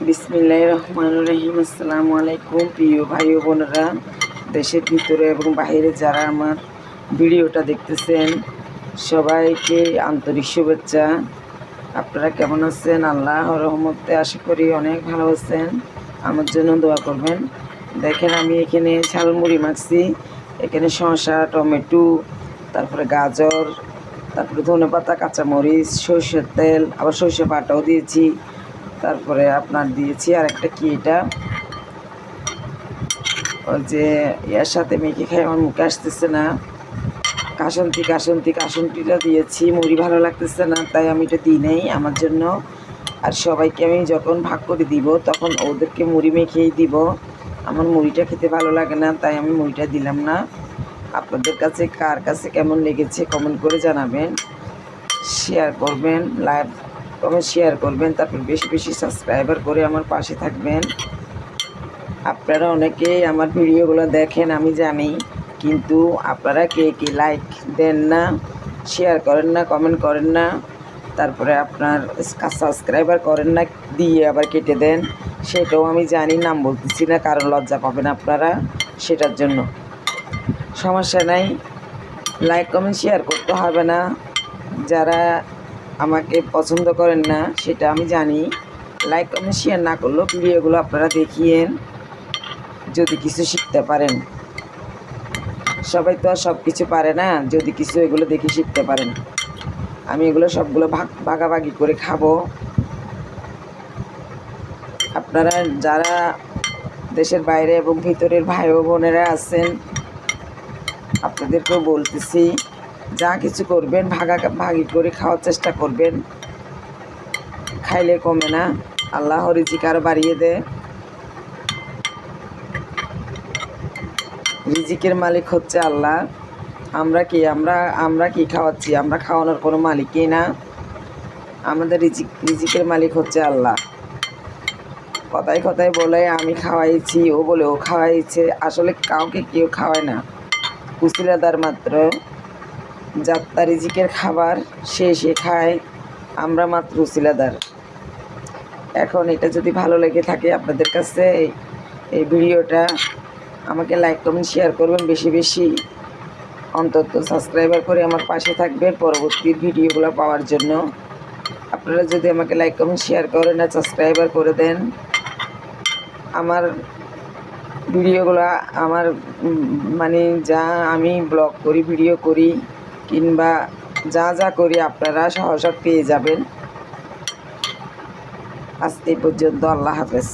বিসমিল্লাহির রহমানির রহিম। আসসালামু আলাইকুম প্রিয় ভাই ও বোনেরা, দেশের ভিতরে এবং বাইরে যারা আমার ভিডিওটা দেখতেছেন সবাইকে আন্তরিক শুভেচ্ছা। আপনারা কেমন আছেন? আল্লাহর রহমতে আশা করি অনেক ভালো আছেন। আমার জন্য দোয়া করবেন। দেখেন আমি এখানে ঝালমুড়ি মাখছি। এখানে শসা, টমেটো, তারপরে গাজর, তারপরে ধনেপাতা, কাঁচামরিচ, সরষের তেল, আবার সরষে বাটাও দিয়েছি। তারপরে আপনার দিয়েছি আর একটা কি এটা ওই যে ইয়ার সাথে মেখে খাই, আমার মুখে আসতেছে না, কাসন্তিটা দিয়েছি। মুড়ি ভালো লাগতেছে না তাই আমি এটা দিই নেই আমার জন্য। আর সবাইকে আমি যখন ভাগ করে দিব তখন ওদেরকে মুড়ি মেখেই দিব। আমার মুড়িটা খেতে ভালো লাগে না তাই আমি মুড়িটা দিলাম না। আপনাদের কাছে কার কাছে কেমন লেগেছে কমেন্ট করে জানাবেন, শেয়ার করবেন, লাইক কমেন্ট শেয়ার করবেন, তারপর বেশি বেশি সাবস্ক্রাইবার করে আমার পাশে থাকবেন। আপনারা অনেকেই আমার ভিডিওগুলো দেখেন আমি জানি, কিন্তু আপনারা কে কে লাইক দেন না, শেয়ার করেন না, কমেন্ট করেন না, তারপরে আপনার সাবস্ক্রাইবার করেন না, দিয়ে আবার কেটে দেন, সেটাও আমি জানি। নাম বলতেছি না কারণ লজ্জা পাবেন আপনারা, সেটার জন্য সমস্যা নাই। লাইক কমেন্ট শেয়ার করতে হবে না। যারা আমাকে পছন্দ করেন না সেটা আমি জানি, লাইক কমেন্ট শেয়ার না করলেও ভিডিওগুলো আপনারা দেখিয়েন, যদি কিছু শিখতে পারেন। সবাই তো আর সব কিছু পারে না, যদি কিছু এগুলো দেখে শিখতে পারেন। আমি এগুলো সবগুলো ভাগাভাগি করে খাবো। আপনারা যারা দেশের বাইরে এবং ভিতরের ভাই ও বোনেরা আছেন আপনাদেরকেও বলতেছি, যা কিছু করবেন ভাগাভাগি করে খাওয়ার চেষ্টা করবেন। খাইলে কমে না, আল্লাহ রিজিক আরও বাড়িয়ে দেয়। রিজিকের মালিক হচ্ছে আল্লাহ। আমরা কি খাওয়াচ্ছি? আমরা খাওয়ানোর কোনো মালিকই না। আমাদের রিজিকের মালিক হচ্ছে আল্লাহ। কথায় কথায় বলে আমি খাওয়াইছি, ও বলে ও খাওয়াইছে, আসলে কাউকে কেউ খাওয়ায় না, উসিলাদার মাত্র। যাত্রা রিজিকের খাবার সে খায়, আমরা মাত্র উসিলাদার। এখন এটা যদি ভালো লেগে থাকে আপনাদের কাছে এই ভিডিওটা, আমাকে লাইক কমেন্ট শেয়ার করবেন বেশি বেশি, অন্তত সাবস্ক্রাইবার করে আমার পাশে থাকবেন পরবর্তী ভিডিওগুলো পাওয়ার জন্য। আপনারা যদি আমাকে লাইক কমেন্ট শেয়ার করেন আর সাবস্ক্রাইবার করে দেন, আমার ভিডিওগুলো আমার মানে যা আমি ব্লগ করি, ভিডিও করি, কিংবা যা করি আপনারা সহসা পেয়ে যাবেন। আজ এই পর্যন্ত, আল্লাহ হাফেজ।